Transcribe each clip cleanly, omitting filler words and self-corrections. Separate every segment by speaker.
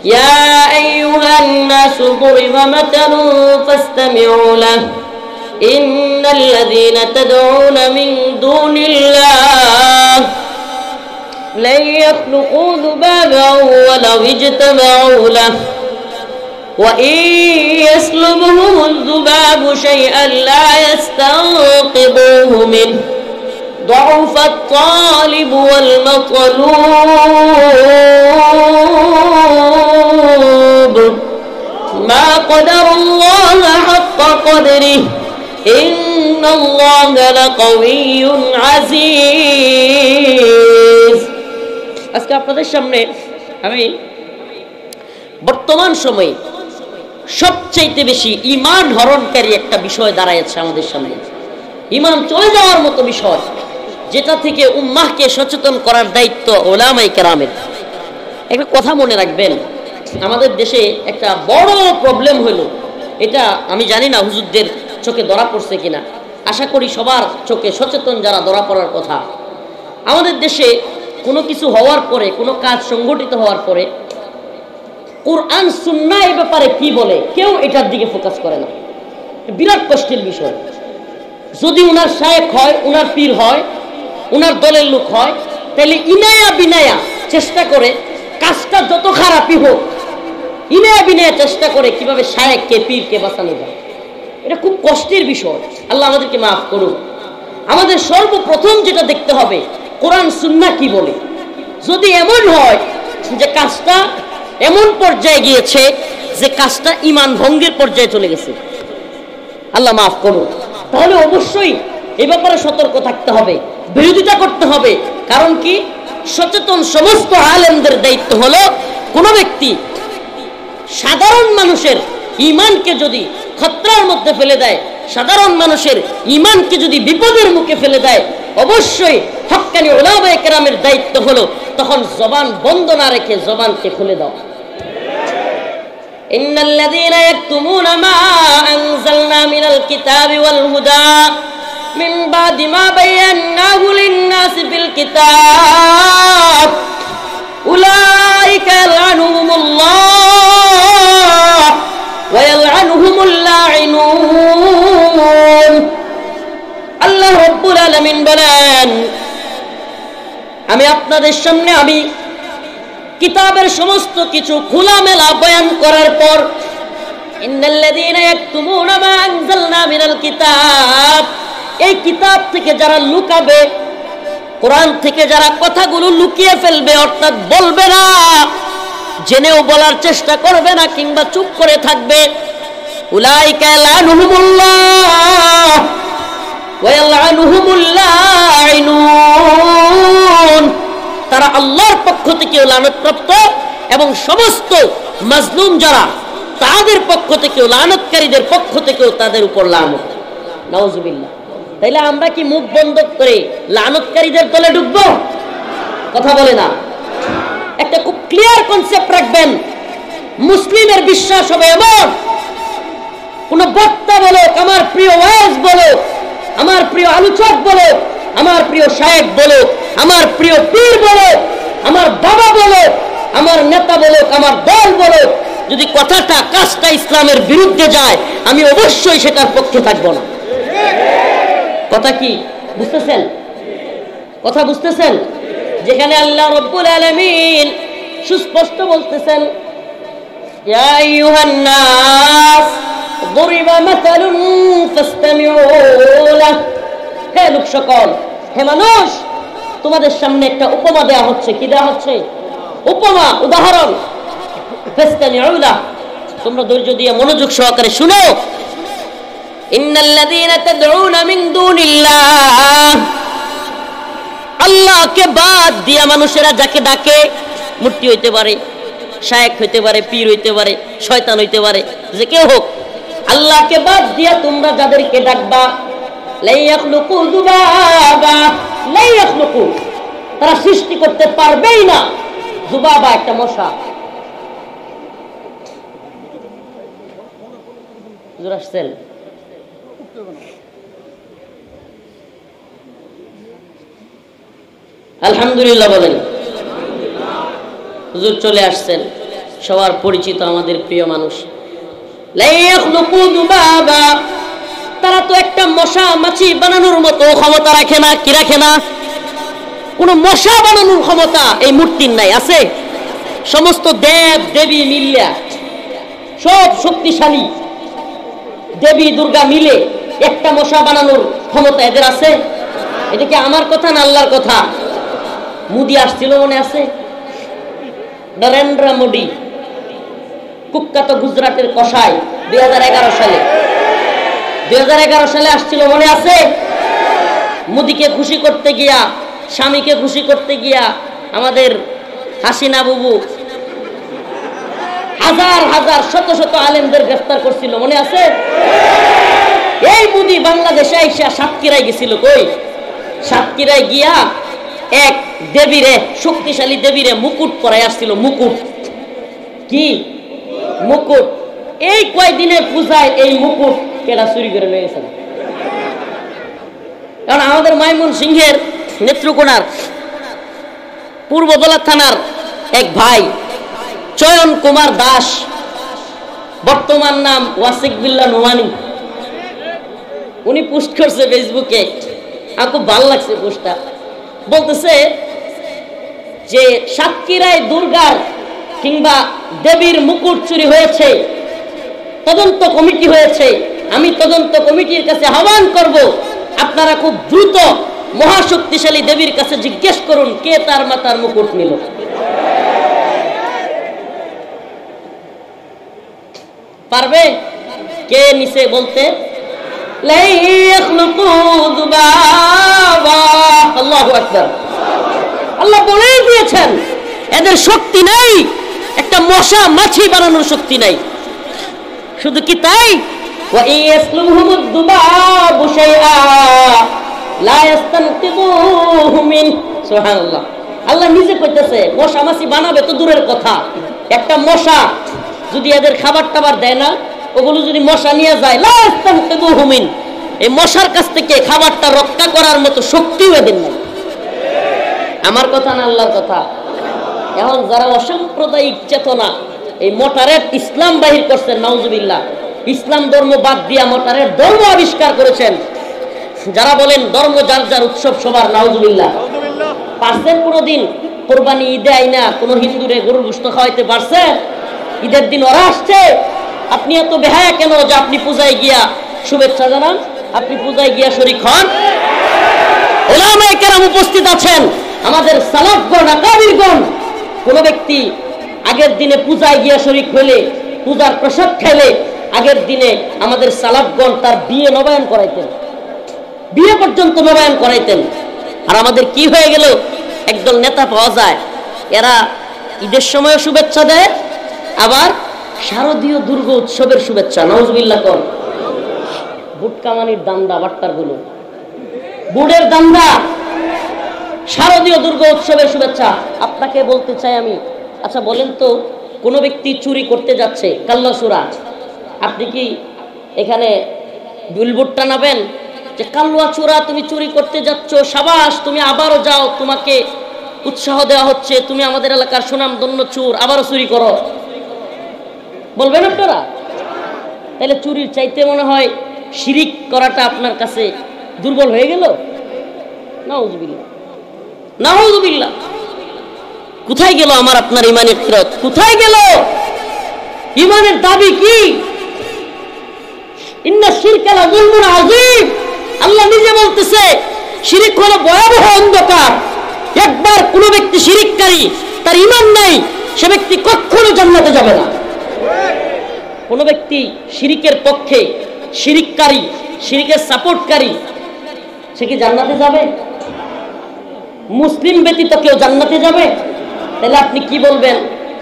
Speaker 1: يا أيها الناس ضرب مثل فاستمعوا له إن الذين تدعون من دون الله لن يخلقوا ذبابا ولو اجتمعوا له وإن يسلبهم الذباب شيئا لا يستنقذوه منه ضعف الطالب والمطلوب ما قدر الله حق قدره إن الله لقوي عزيز আজকে আপনাদের সামনে আমি বর্তমান সময়ে সবচেয়ে বেশি ঈমান হরণকারী একটা বিষয় দাঁড়ায়ছে আমাদের সামনে, ঈমান চলে যাওয়ার মতো বিষয়, যেটা থেকে উম্মাহকে সচেতন করার দায়িত্ব উলামায়ে কেরামের। একটা কথা মনে রাখবেন, আমাদের দেশে একটা বড় প্রবলেম হলো, এটা আমি জানি না হুজুরদের চোখে ধরা পড়ছে কিনা, আশা করি সবার চোখে সচেতন যারা ধরা পড়ার কথা। আমাদের দেশে কোনো কিছু হওয়ার পরে, কোনো কাজ সংগঠিত হওয়ার পরে কোরআন সুন্নাহ এই ব্যাপারে কি বলে কেউ এটার দিকে ফোকাস করে না। বিরাট কষ্টের বিষয়। যদি উনার শায়েখ হয়, উনার পীর হয়, উনার দলের লোক হয়, তাহলে ইনায়া বিনায়া চেষ্টা করে কাজটা যত খারাপই হোক, ইনায়া বিনায়া চেষ্টা করে কিভাবে শায়েখকে পীরকে বাঁচানো যায়। এটা খুব কষ্টের বিষয়। আল্লাহ আমাদেরকে মাফ করুন। আমাদের সর্বপ্রথম যেটা দেখতে হবে কোরআন সুন্নাহ কি বলে। যদি এমন হয় যে কাজটা এমন পর্যায়ে গিয়েছে যে কাজটা ঈমান ভঙ্গের পর্যায়ে চলে গেছে, আল্লাহ মাফ করুন, তাহলে অবশ্যই এই ব্যাপারে সতর্ক থাকতে হবে, বিরোধিতা করতে হবে। কারণ কি, সচেতন সমস্ত আলেমদের দায়িত্ব হলো কোন ব্যক্তি সাধারণ মানুষের ঈমানকে যদি খতরার মধ্যে ফেলে দেয়, সাধারণ মানুষের ঈমানকে যদি বিপদের মুখে ফেলে দেয়, অবশ্যই হক্কানি উলামায়ে কেরামের দায়িত্ব হলো তখন জবান বন্ধ না রেখে জবানকে খুলে দাও। ইন্নাল্লাযীনা ইয়াকতুমুনা মা আনজালনা মিনাল কিতাবি ওয়াল হুদা মিন বাদি মা বায়্যানাহু লিন-নাসি ফিল কিতাব উলাইকা ইয়ালআনুহুমুল্লাহ ওয়া ইয়ালআনুহুমুল লাঈনুন। আল্লাহ রাব্বুল আলামিন বলেন, আমি আপনাদের সামনে আমি কিতাবের সমস্ত কিছু খোলামেলা বয়ান করার পর, ইন্নাল্লাযীনা ইয়াকতুমুনা মা আনজালনা মিনাল কিতাব, এই কিতাব থেকে যারা লুকাবে, কোরআন থেকে যারা কথাগুলো লুকিয়ে ফেলবে, অর্থাৎ বলবে না, জেনেও বলার চেষ্টা করবে না কিংবা চুপ করে থাকবে, উলাইকা লানুহুমুল্লাহ ওয়া ইয়ালআনুহুমুল লাঈনুন, তারা আল্লাহর পক্ষ থেকে লানতপ্রাপ্ত এবং সমস্ত মাজলুম যারা তাদের পক্ষ থেকে লানতকারীদের পক্ষ থেকেও তাদের উপর লানত। নাউজুবিল্লাহ। তাইলে আমরা কি মুখ বন্ধ করে লানতকারীদের দলে ঢুকবো? কথা বলে না। একটা খুব ক্লিয়ার কনসেপ্ট রাখবেন, মুসলিমের বিশ্বাস হবে এমন, কোন বক্তা বলো, আমার প্রিয় ওয়াজ বলো, আমার প্রিয় আলোচক বলো, আমার প্রিয় শায়েখ বলো, আমার প্রিয় পীর বলো, আমার বাবা বলো, আমার নেতা বলো, আমার দল বলো, যদি কথাটা কাজটা ইসলামের বিরুদ্ধে যায়, আমি অবশ্যই সেটার পক্ষে থাকবো না। কথা কি বুঝতেছেন? কথা বুঝতেছেন? যেখানে আল্লাহ রাব্বুল আলামিন সুস্পষ্ট বলতেছেন, ইয়া আইয়ুহান নাস দুরিবা মাসালুন ফাসতামিউ লাহ, হে লোক সকল, হে মানুষ, তোমাদের সামনে একটা উপমা দেয়া হচ্ছে। কি দেয়া হচ্ছে? উপমা, উদাহরণ। ফাসতামিউ লাহ, তোমরা ধৈর্য দিয়ে মনোযোগ সহকারে শুনো। ইন্নাল্লাযীনা তাদউনা মিন দুনিল্লাহ, আল্লাহকে বাদ দিয়া মানুষেরা যাকে ডাকে, মূর্তি হইতে পারে, শায়েখ হইতে পারে, পীর হইতে পারে, শয়তান হইতে পারে, যে কেউ হোক, আল্লাহকে বাদ দিয়া তোমরা যাদেরকে ডাকবা, লা ইয়াখলুকু যুবাবা, লা ইয়াখলুকু, তারা সৃষ্টি করতে পারবেই না। যুবাবা একটা মশা। হুজুর আসছেন? আলহামদুলিল্লাহ বলেন। হুজুর চলে আসছেন, সবার পরিচিত আমাদের প্রিয় মানুষ। লা ইয়াখলুকু যুবাবা, তারা তো একটা মশা মাছি বানানোর মতো ক্ষমতা রাখে না। কি রাখে না? কোনো মশা বানানোর ক্ষমতা এই মূর্তির নাই। আছে? সমস্ত দেব দেবী মিল্লা, সব শক্তিশালী দেবী দুর্গা মিলে একটা মশা বানানোর ক্ষমতা এদের আছে? এটা কি আমার কথা না আল্লাহর কথা? মোদি আসছিল, মনে আছে? নরেন্দ্র মোদি, কুখ্যাত গুজরাটের কসাই, 2011 সালে আসছিল, মনে আছে? মোদিকে খুশি করতে গিয়া, স্বামীকে খুশি করতে গিয়া আমাদের হাসিনা বুবু হাজার হাজার শত শত আলেমদের গ্রেফতার করছিল, মনে আছে? এই মোদি বাংলাদেশে আইসা সাতক্ষীরায় গেছিল। কই? সাতক্ষীরায় গিয়া এক দেবীরে, শক্তিশালী দেবীরে মুকুট পরাই আসছিল। মুকুট কি? মুকুট। এই কয়দিনে পূজায় এই মুকুট কেডা চুরি করে নিয়ে গেছে? কারণ আমাদের ময়মনসিংহের নেত্রকোনার পূর্বদলা থানার এক ভাই চয়ন কুমার দাস, বর্তমান নাম ওয়াসিক বিল্লাহ নোমানি, উনি পোস্ট করছে ফেসবুকে। আমার খুব ভালো লাগছে পোস্টটা। বলতেছে যে সাতক্ষীরায় দুর্গার কিংবা দেবীর মুকুট চুরি হয়েছে, তদন্ত কমিটি হয়েছে। আমি তদন্ত কমিটির কাছে আহ্বান করব, আপনারা খুব দ্রুত মহাশক্তিশালী দেবীর কাছে জিজ্ঞেস করুন কে তার মাথার মুকুট নিল। পারবে? কে নিছে বলতে? আল্লাহু আকবার। আল্লাহ বলেই দিয়েছেন এদের শক্তি নাই, একটা মশা মাছি বানানোর শক্তি নাই। শুধু কি তাই? সুবহানাল্লাহ। আল্লাহ নিজে কইতেছে মশা মাছি বানাবে তো দূরের কথা, একটা মশা যদি এদের খাবার টাবার দেয় না, ওগুলো যদি মশা নিয়ে যায়, লা ইস্তানকিযুহু মিন, এই মশার কাছ থেকে খাবারটা রক্ষা করার মতো শক্তিও এদের নেই। আমার কথা না আল্লাহর কথা? এখন যারা অসাম্প্রদায়িক চেতনা, এই মোটারেট ইসলাম বাহির করছেন, নাউজুবিল্লাহ, ইসলাম ধর্ম বাদ দিয়া মোটারেট ধর্ম আবিষ্কার করেছেন, যারা বলেন ধর্ম যার যার উৎসব সবার, নাউজুবিল্লাহ। পারছেন কোনোদিন কোরবানি ঈদে আইনা কোনো হিন্দুরে গরুর গোশত খাওয়াইতে পারছেন? ঈদের দিন ওরা আসছে, আপনি এত বেহায়া কেন যে আপনি পূজায় গিয়া শুভেচ্ছা জানান, আপনি পূজায় গিয়া শরীক হন? উলামায়ে কেরাম উপস্থিত আছেন, আমাদের সালাফগণ, আকাবিরগণ। কোন ব্যক্তি আগের দিনে পূজায় গিয়া শরীক হইলে, পূজার প্রসাদ খাইলে, আগের দিনে আমাদের সালাফগণ তার বিয়ে নবায়ন করাইতেন, বিয়ে পর্যন্ত নবায়ন করাইতেন। আর আমাদের কি হয়ে গেল? একদল নেতা পাওয়া যায়, এরা ঈদের সময় শুভেচ্ছা দেয়, আবার শারদীয় দুর্গা উৎসবের শুভেচ্ছা, নাউজুবিল্লাহ কর। বুট কামানির দান্দা, বাট্টার গুলো বুটের দান্দা, শারদীয় দুর্গা উৎসবের শুভেচ্ছা। আপনাকে বলতে চাই আমি, আচ্ছা বলেন তো, কোনো ব্যক্তি চুরি করতে যাচ্ছে, কাল্লাসুরা, আপনি কি এখানে বিলবোর্ড টানাবেন যে কাল্লুয়া চোরা তুমি চুরি করতে যাচ্ছ, সাবাস, তুমি আবারও যাও, তোমাকে উৎসাহ দেওয়া হচ্ছে, তুমি আমাদের এলাকার সুনামধন্য চোর, আবারও চুরি করো? বলবেন আপনারা? তাহলে চুরির চাইতে মনে হয় শিরিক করাটা আপনার কাছে দুর্বল হয়ে গেল। নাউজুবিল্লাহ, নাউজুবিল্লাহ। কোথায় গেল আমার আপনার ইমানের ফেরত? কোথায় গেল? ইমানের দাবি কি? ইন্না শিরকা লাযুলমুন আযীম। আল্লাহ নিজে বলতেছে শিরিক হলো ভয়াবহ অন্ধকার। একবার কোন ব্যক্তি শিরিককারী, তার ঈমান নাই, সে ব্যক্তি কখনো জান্নাতে যাবে না। কোন ব্যক্তি শিরিকের পক্ষে, শিরিককারী, শিরিকের সাপোর্টকারী, সে কি জান্নাতে যাবে? মুসলিম ব্যতীত কেউ জান্নাতে যাবে? তাহলে আপনি কি বলবেন?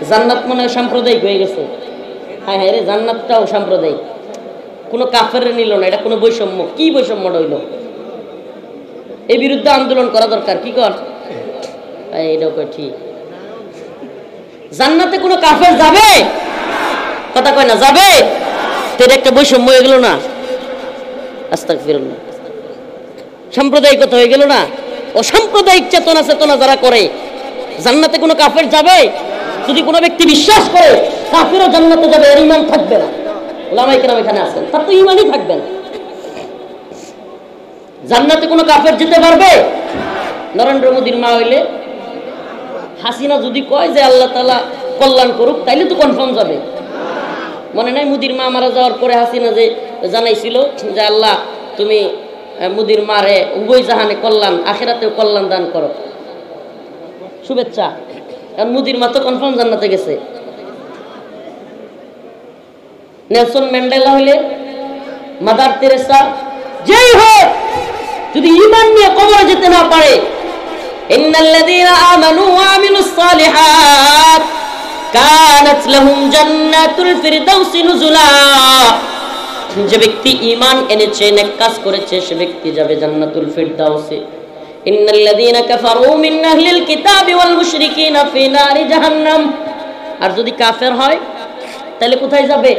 Speaker 1: জান্নাত মনে হয় সাম্প্রদায়িক হয়ে গেছে। হ্যাঁ হ্যাঁ রে, জান্নাতটাও সাম্প্রদায়িক। কোনো কাফের নিল না, এটা কোনো বৈষম্য। কি বৈষম্যটা হইল? এই বিরুদ্ধে আন্দোলন করা দরকার। কি কর? এটাও ঠিক। জান্নাতে কোনো কাফের যাবে? কথা কয় না, যাবে? তো এটা একটা বৈষম্য হয়ে গেল না? আস্তাগফিরুল্লাহ। সাম্প্রদায়িকতা হয়ে গেল না? অসাম্প্রদায়িক চেতনা যারা করে, জান্নাতে কোনো কাফের যাবে? যদি কোনো ব্যক্তি বিশ্বাস করে কাফেরও জান্নাতে যাবে, এর ঈমান থাকবে না। উলামায়ে কেরাম এখানে আছেন, তার তো ঈমানই থাকবে না। জান্নাতে কোনো কাফের যেতে পারবে? নরেন্দ্র মোদীর মা হইলে হাসিনা যদি কয় যে আল্লাহ তাআলা কল্যাণ করুক, তাইলে তো কনফার্ম যাবে। মনে নাই মুদির মা মারা যাওয়ার পরে হাসিনা যে জানাইছিল যে আল্লাহ তুমি মুদির মারে উভয় জাহানে কল্যাণ, আখিরাতেও কল্যাণ দান করো, শুভেচ্ছা। কারণ মুদির মা তো কনফার্ম জান্নাতে গেছে। নেলসন ম্যান্ডেলা হইলে, মাদার তেরেসা, যেই হোক, যদি ঈমান নিয়ে কবরে যেতে না পারে, ইন্নাল্লাযীনা আমানু ওয়া আমিলুস সালিহাত কানাত লাহুম জান্নাতুল ফিরদাউসি নুজুলা, যে ব্যক্তি ঈমান এনেছে, নেক কাজ করেছে, সে ব্যক্তি যাবে জান্নাতুল ফিরদাউসে। ইন্নাল্লাযীনা কাফারু মিন আহলিল কিতাবি ওয়াল মুশরিকিনা ফি নারি জাহান্নাম, আর যদি কাফের হয় তাহলে কোথায় যাবে?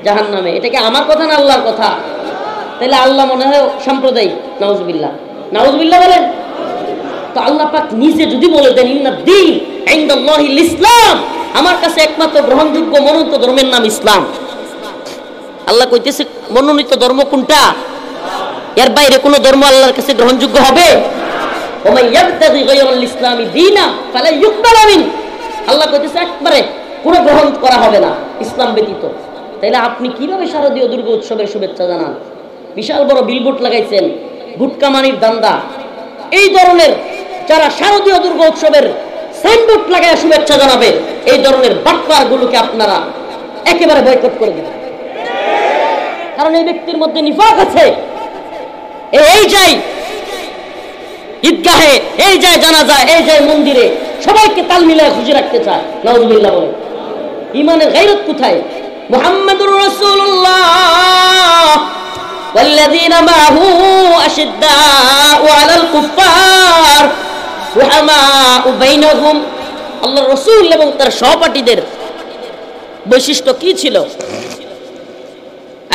Speaker 1: জাহান্নামে। এটা কি আমার কথা না আল্লাহর কথা? তাহলে আল্লাহ মনে হয় সাম্প্রদায়িক, নাউজুবিল্লাহ। নাউজুবিল্লাহ বলেন তো। আল্লাহ পাক নিজে যদি বলে দেন ইন্নাদ-দীন ইনদাল্লাহিল ইসলাম, আমার কাছে একমাত্র গ্রহণযোগ্য মনোনীত ধর্মের নাম ইসলাম। আল্লাহ কইতেছে মনোনীত ধর্ম কোনটা? এর বাইরে কোন ধর্ম আল্লাহর কাছে গ্রহণযোগ্য হবে? ওয়া ইয়াবতাগি গায়রাল ইসলামি দীনা ফালা ইউকবালা মিন, আল্লাহ কইতেছে একবারে কোন গ্রহণ করা হবে না ইসলাম ব্যতীত। তাইলে আপনি কিভাবে শারদীয় দুর্গা উৎসবের শুভেচ্ছা জানান? বিশাল বড় বিলবোর্ড লাগাইছেন, গুটকা মানির দান্দা। এই ধরনের যারা শারদীয় দুর্গা উৎসবের সাইনবোর্ড লাগায় শুভেচ্ছা জানাবে, এই ধরনের বাটপারগুলোকে আপনারা একেবারে বয়কট করে দিবেন। কারণ এই ব্যক্তির মধ্যে নিফাক আছে। এই যাই ঈদগাহে, এই যায় জানাজায়, এই যায় মন্দিরে, সবাইকে তাল মিলায় খুশি রাখতে চায়। নাউজুবিল্লাহ বলে। ঈমানের গায়রত কোথায়? মুহাম্মাদুর রাসূলুল্লাহ ওয়াল্লাযীনা মা'হু আশিদ্দাউ আলাল কুফফার রুহামাউ বাইনাহুম, আল্লাহর রাসূল এবং তার সহপাঠীদের বৈশিষ্ট্য কি ছিল?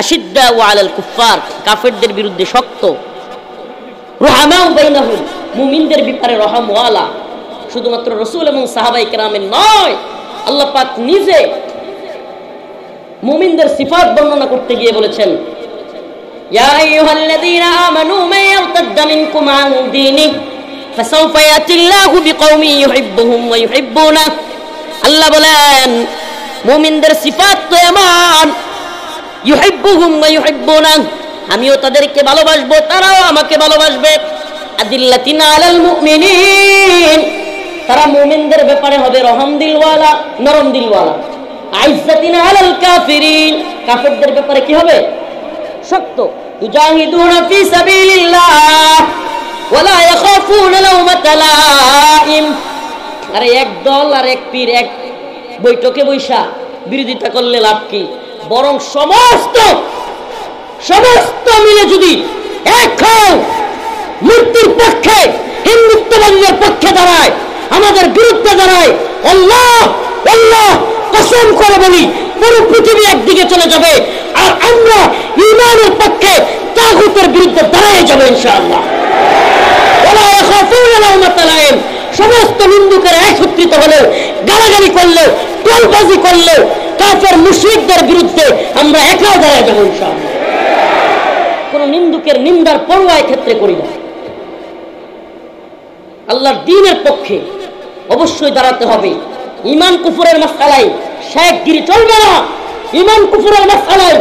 Speaker 1: আশিদ্দাউ আলাল কুফফার, কাফেরদের বিরুদ্ধে শক্ত। রুহামাউ বাইনাহুম, মুমিনদের ব্যাপারে রহমওয়ালা। শুধুমাত্র রাসূল এবং সাহাবায়ে কেরামের নয়, আল্লাহ পাক নিজে মুমিনদের সিফাত বর্ণনা করতে গিয়ে বলেছেন, ইয়া আইয়ুহাল্লাযীনা আমানু মান ইয়ারতাদ্দা মিনকুম আন দীনিহি ফাসাউফা ইয়াতিল্লাহু বিকওমিন ইউহিব্বুহুম ওয়া ইউহিব্বুনাহু। আল্লাহ বলেন মুমিনদের সিফাত তো এমন, ইউহিব্বুহুম ওয়া ইউহিব্বুনাহু, আমিও তাদেরকে ভালোবাসবো, তারাও আমাকে ভালোবাসবে। আদিল্লাতিন আলাল মুমিনিন, তারা মুমিনদের ব্যাপারে হবে রহম দিলওয়ালা, নরম দিলওয়ালা। আইজ্জাতিন আলাল কাফিরিন, কাফেরদের ব্যাপারে কি হবে? শক্ত। ইউজাহিদুনা ফি সাবিলিল্লাহ ওয়ালা ইয়াখাফুনা লাওমাতা লাইম। আরে এক দল আর এক পীর এক বৈঠকে বৈশা বিরোধিতা করলে লাভ কি? বরং সমস্ত মিলে যদি এক হও, মূর্তির পক্ষে, হিন্দুত্ববাদীদের পক্ষে দাঁড়ায়, আমাদের বিরুদ্ধে দাঁড়ায়, আল্লাহ আল্লাহ কসম করে বলি পুরো পৃথিবী একদিকে চলে যাবে, আর আমরা ঈমানের পক্ষে তাগুতের বিরুদ্ধে দাঁড়ায় যাব ইনশাআল্লাহ। ওয়ালা ইয়াখাফুনা লাওমাতা লাইম, সমস্ত নিন্দুকেরা একত্রিত হলেও, গালাগালি করলেও, টোলবাজি করলেও, কাফের মুশরিকদের বিরুদ্ধে আমরা একাও দাঁড়ায় যাব ইনশাআল্লাহ। কোন নিন্দুকের নিন্দার পরোয়া ক্ষেত্রে করি না। আল্লাহর দ্বীনের পক্ষে অবশ্যই দাঁড়াতে হবে। ঈমান কুফরের মাসআলায় শেখগিরি চলবে না। ঈমান কুফরের মাসআলায়,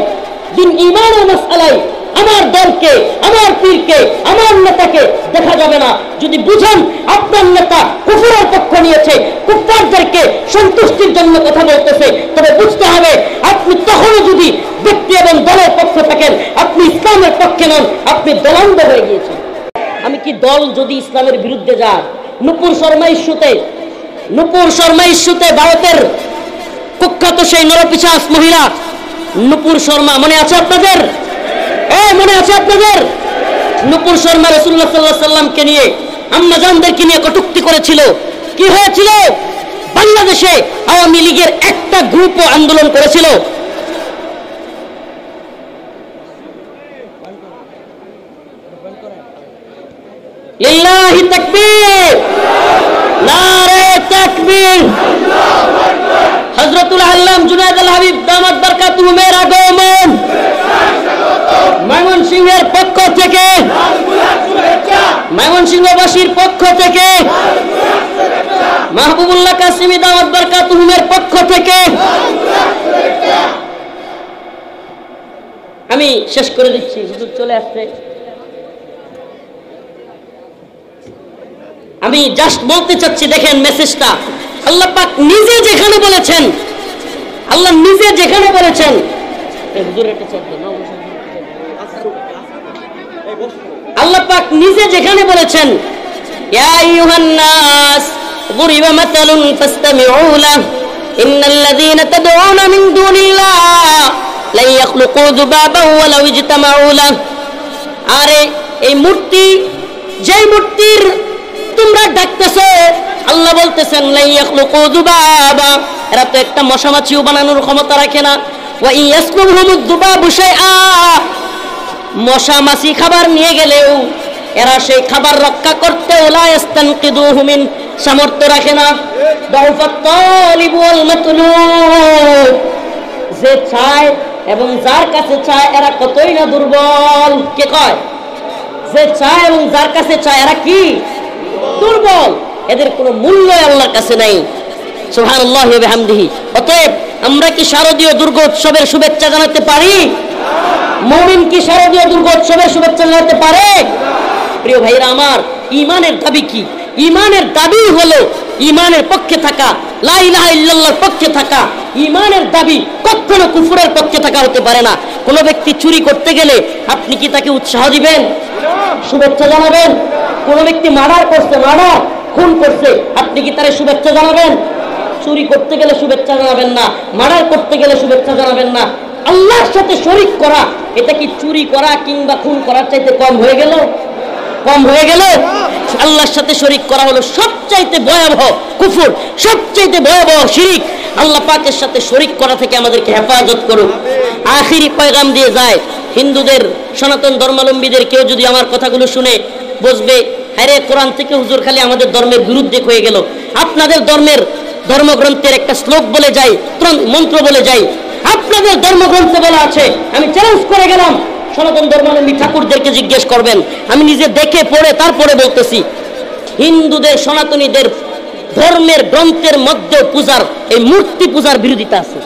Speaker 1: দিন ঈমানের মাসআলায় আমার দলকে, আমার পীরকে, আমার নেতাকে দেখা যাবে না। যদি বুঝেন আপনার নেতা কুফরের পক্ষ নিয়েছে, কুফফারদেরকে সন্তুষ্টির জন্য কথা বলতেছে, তবে বুঝতে হবে আপনি তখনও যদি ব্যক্তি এবং দলের পক্ষে থাকেন, আপনি ইসলামের পক্ষে নন, আপনি দলান্ধ হয়ে গিয়েছেন। আমি কি দল যদি ইসলামের বিরুদ্ধে যায়? নুপুর শর্মা ইস্যুতে ভারতের কুখ্যাত সেই নরপিশাচ মহিলা নুপুর শর্মা, মনে আছে আপনাদের? মনে আছে আপনাদের? নুপুর শর্মা রাসূলুল্লাহ সাল্লাল্লাহু আলাইহি সাল্লামকে নিয়ে, আম্মাজানদেরকে নিয়ে কটূক্তি করেছিল। কি হয়েছিল? বাংলাদেশে আওয়ামী লীগের একটা গ্রুপও আন্দোলন করেছিল। লিল্লাহি তাকবীর, নারে তাকবীর, আল্লাহু আকবার। হযরতুল আল্লাম জুনায়েদ আল হাবিব দামাত বারকাতুহুমের আগমন ময়মনসিংহের পক্ষ থেকে, ময়মনসিংহবাসীর পক্ষ থেকে, মাহবুবুল্লাহ কাসিমি দামাত বারকাতুহুমের পক্ষ থেকে আমি শেষ করে দিচ্ছি। হুজুর চলে আসছে। আমি জাস্ট বলতে চাচ্ছি, দেখেন মেসেজটা আল্লাহ পাক নিজে যেখানে বলেছেন, আল্লাহ নিজে যেখানে বলেছেন, আল্লাহ পাক নিজে যেখানে বলেছেন ইয়া আইয়ুহান নাস দুরিবা মাতালুন ফাসতামিউ লাহু ইন্নাল্লাযীনা তাদউনা মিন দুনিল্লাহ লা ইয়াখলুকু যুবাবান ওয়ালাউ ইজতামাউ লাহু। আরে এই মূর্তি, যেই মূর্তির তোমরা ডাকতেছো, আল্লাহ বলতেছেন লা ইয়াখলুকু যুবাবা, এরা তো একটা মশা মাছিও বানানোর ক্ষমতা রাখে না। ওয়া ইয়াসলুবহুমুদ যুবাবু শাইআ, মশা মাছি খাবার নিয়ে গেলেও এরা সেই খাবার রক্ষা করতে লা ইস্তানকিদুহু মিন, সামর্থ্য রাখে না। দাউফাত তালিব ওয়াল মাতলুব, যে চায় এবং যার কাছে চায় এরা কতই না দুর্বল। কে কয়? যে চায় এবং যার কাছে চায় এরা কি দুর্বল, এদের কোনো মূল্য আল্লাহর কাছে নাই। সুবহানাল্লাহি ওয়া বিহামদিহি। অতএব আমরা কি শারদীয় দুর্গোৎসবের শুভেচ্ছা জানাতে পারি? মুমিন কি শারদীয় দুর্গোৎসবের শুভেচ্ছা জানাতে পারে? প্রিয় ভাইরা আমার, ঈমানের দাবি কি? ঈমানের দাবি হলো ঈমানের পক্ষে থাকা, লা ইলাহা ইল্লাল্লাহর পক্ষে থাকা। ঈমানের দাবি কখনো কুফরের পক্ষে থাকা হতে পারে না। কোনো ব্যক্তি চুরি করতে গেলে আপনি কি তাকে উৎসাহ দিবেন, শুভেচ্ছা জানাবেন? কোনো ব্যক্তি মার্ডার করছে, মার্ডার খুন করছে, আপনি কি তারে শুভেচ্ছা জানাবেন? চুরি করতে গেলে শুভেচ্ছা জানাবেন না, মার্ডার করতে গেলে শুভেচ্ছা জানাবেন না। আল্লাহর সাথে শরীক করা, এটা কি চুরি করা কিংবা খুন করার চাইতে কম হয়ে গেল? কম হয়ে গেল? আল্লাহর সাথে শরীক করা হলো সবচাইতে ভয়াবহ কুফর, সবচাইতে ভয়াবহ শিরক। আল্লাহ পাকের সাথে শরীক করা থেকে আমাদেরকে হেফাজত করুন। আখিরি পয়গাম দিয়ে যায়, হিন্দুদের, সনাতন ধর্মাবলম্বীদের কেউ যদি আমার কথাগুলো শুনে বুঝবে, আরে কোরআন থেকে হুজুর খালি আমাদের ধর্মের বিরুদ্ধে হয়ে গেল। আপনাদের ধর্মের ধর্মগ্রন্থের একটা শ্লোক বলে যাই, মন্ত্র বলে যাই, আপনাদের ধর্মগ্রন্থে বলা আছে, আমি চ্যালেঞ্জ করে গেলাম, সনাতন ধর্মাবলম্বী ঠাকুরদেরকে জিজ্ঞেস করবেন, আমি নিজে দেখে পড়ে তারপরে বলতেছি, হিন্দুদের, সনাতনীদের ধর্মের গ্রন্থের মধ্যে পূজার, এই মূর্তি পূজার বিরোধিতা আছে।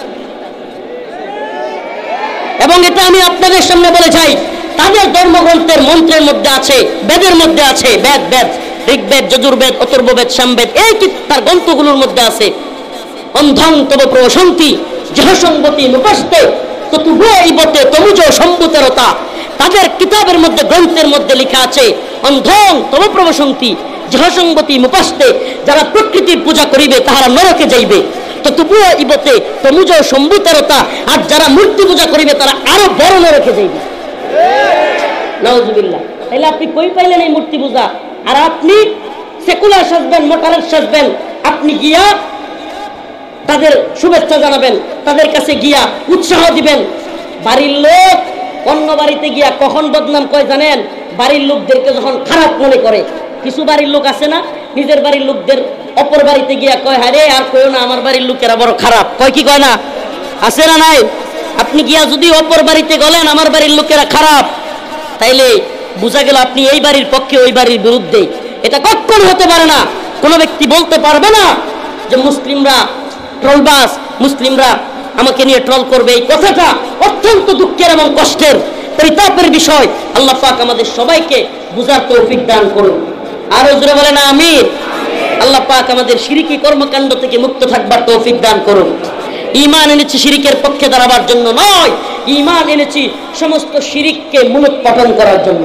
Speaker 1: এবং এটা আমি আপনাদের সামনে বলে যাই, তাদের ধর্মগ্রন্থের মন্ত্রের মধ্যে আছে, বেদের মধ্যে আছে, বেদ, ঋগ্বেদ, যজুর্বেদ, অথর্ববেদ, সামবেদ, এই কি তার গ্রন্থগুলোর মধ্যে আছে, অন্ধং তব প্রশান্তি জহসংগতি মুপাস্তে ততুবইবতে তমুজ সম্ভুতেরতা। তাদের কিতাবের মধ্যে, গ্রন্থের মধ্যে লেখা আছে, অন্ধং তব প্রশান্তি জহসংগতি মুপাস্তে, যারা প্রকৃতির পূজা করিবে তাহারা নরকে যাইবে, ততুবইবতে তমুজ সম্ভুতেরতা, আর যারা মূর্তি পূজা করিবে তারা আরো বড় নরকে যাইবে। নাউজুবিল্লাহ। তাহলে আপনি কই পাইলেন এই মূর্তি পূজা? আর আপনি সেকুলার সাজবেন, মোটারের সাজবেন, আপনি গিয়া তাদের শুভেচ্ছা জানাবেন, তাদের কাছে গিয়া উৎসাহ দিবেন। বাড়ির লোক অন্য বাড়িতে গিয়া কখন বদনাম কয় জানেন? বাড়ির লোকদেরকে যখন খারাপ মনে করে। কিছু বাড়ির লোক আছে না, নিজের বাড়ির লোকদের অপর বাড়িতে গিয়া কয়, হ্যাঁ রে আর কইও না, আমার বাড়ির লোকেরা বড় খারাপ। কয় কি কয় না? আছে না নাই? আপনি গিয়া যদি অপর বাড়িতে গেলেন আমার বাড়ির লোকেরা খারাপ, তাইলে বোঝা গেল আপনি এই বাড়ির পক্ষে, ওই বাড়ির বিরুদ্ধে। এটা কখনো হতে পারে না। কোনো ব্যক্তি বলতে পারবে না যে মুসলিমরা ট্রলবাস, মুসলিমরা আমাকে নিয়ে ট্রল করবে। এই কথাটা অত্যন্ত দুঃখের এবং কষ্টের, পরিতাপের বিষয়। আল্লাহ পাক আমাদের সবাইকে বুঝার তৌফিক দান করুন। আরো জোরে বলেন আমিন। আল্লাহ পাক আমাদের শিরকি কর্মকাণ্ড থেকে মুক্ত থাকবার তৌফিক দান করুন। ঈমান এনেছি শিরিকের পক্ষে দাঁড়াবার জন্য নয়, ঈমান এনেছি সমস্ত শিরিককে মূলোৎপাটন করার জন্য।